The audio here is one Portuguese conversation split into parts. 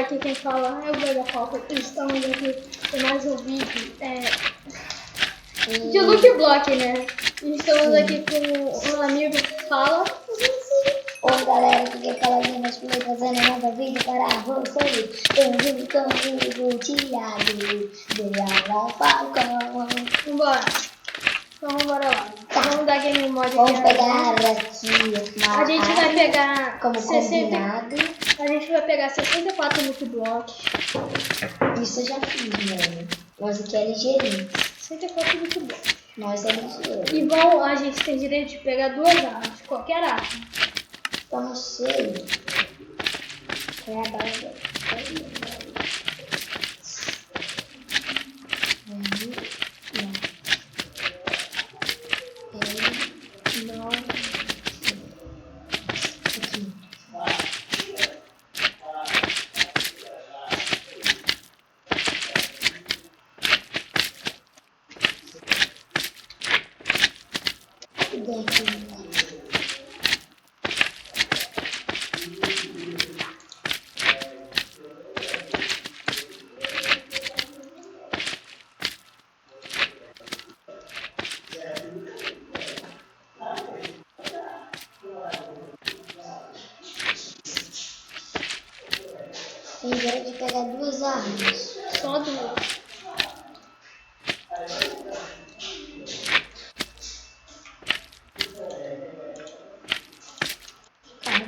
galera, aqui quem fala é o Vega Falco. Estamos aqui em mais um vídeo de Look Block, né? Estamos aqui com um amigo que fala. Oi galera, aqui quem fala aqui nós estamos fazendo um novo vídeo para vocês. Bem-vindo comigo, Thiago, do Vega Falcão. Vambora. Então vambora lá. Tá. Vamos dar game mod Vamos aqui. pegar aqui uma A gente vai pegar como 60. combinado. A gente vai pegar 64 Look Blocks. Isso eu já fiz, mano. Nós aqui é ligeirinho. 64 Look Blocks. Nós é ligeiro. E bom, a gente tem direito de pegar 2 armas, qualquer arma. Então não sei. É a base. Tem jeito de pegar 2 armas. Só 2.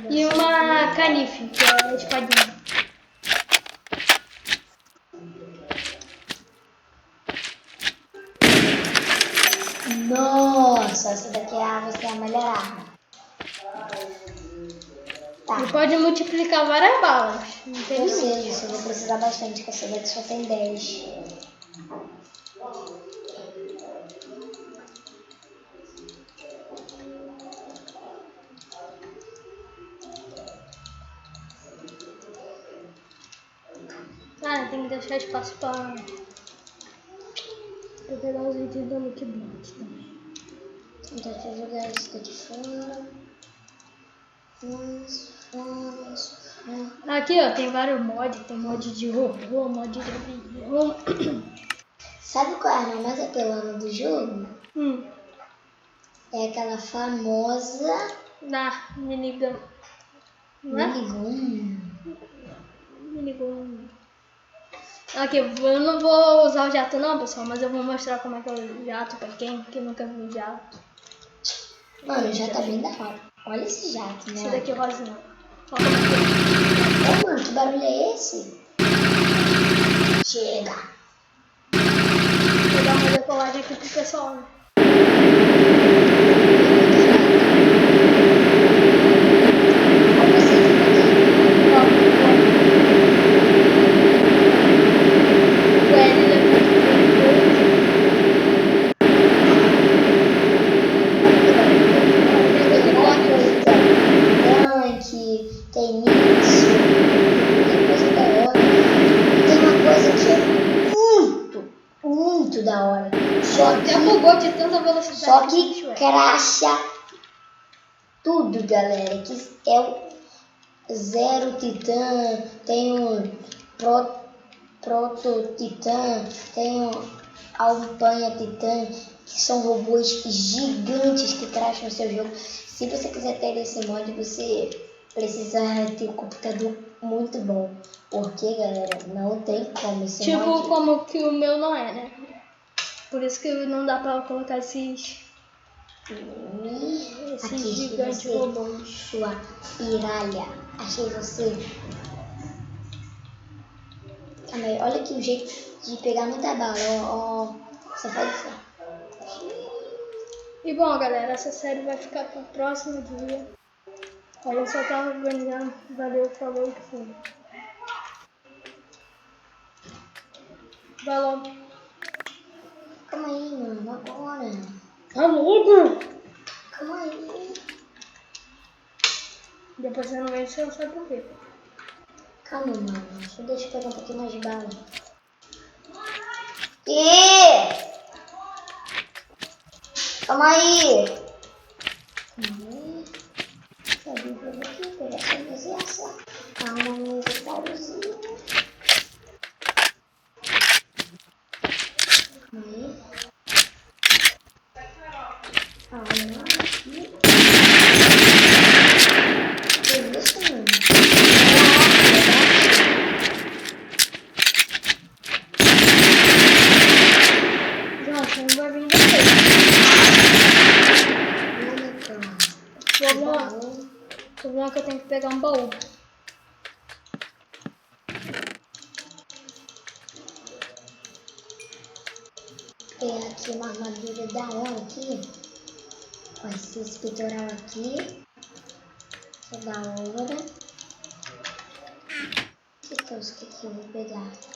E uma canife, que é a espadinha. Nossa, essa daqui vai ser a melhor arma. Tá. E pode multiplicar várias balas. Não tem Eu limite. sei isso, eu vou precisar bastante, porque essa daqui só tem 10. Ah, tem que deixar espaço pra pegar os itens do Look Block também. Então deixa eu jogar isso daqui fora. Aqui, ó, tem vários mods. Tem mod de robô, mod de avião. Sabe qual é a arma mais apelona do jogo? É aquela famosa Da minigun. Não é? minigun. Minigun. Aqui, eu não vou usar o jato não, pessoal, mas eu vou mostrar como é que é o jato pra quem que nunca viu o jato. Mano, já tá bem da hora. Olha esse jato, né? Esse daqui é rosinha. Ó como é que é. Ô, mano, que barulho é esse? Chega. Vou dar uma decolagem aqui pro pessoal, né? Tem isso, tem coisa da hora. Tem uma coisa que é muito da hora. Até bugou de tanta velocidade. Só que cracha tudo, galera. Que é o Zero Titã, tem o Proto Titã, tem o Alpanha Titã, que são robôs gigantes que crasham o seu jogo. Se você quiser ter esse mod, você precisa ter um computador muito bom. Porque, galera, não tem como esse tipo mod. como que o meu não é, né? Por isso que não dá pra colocar esses Aqui, gigantes você, robôs. sua piralha. Achei você. Calma aí, olha aqui o jeito de pegar muita bala. Ó, você pode ver. E bom, galera, essa série vai ficar pro próximo dia. Olha, eu só tava organizando. Valeu, falou que foi. Vai logo. Calma aí, mano, agora. Tá louco? Calma aí. Depois você não vê, você não sabe por quê. Calma, mano. Deixa eu pegar um pouquinho mais de bala. Calma aí. Deixa eu vir por aqui, pegar essa desgraça. Calma, necessáriozinho. bom é que eu tenho que pegar um baú. Pegar aqui uma armadura da hora aqui. Com esse peitoral aqui. Que é da hora. Que tosco que eu vou pegar.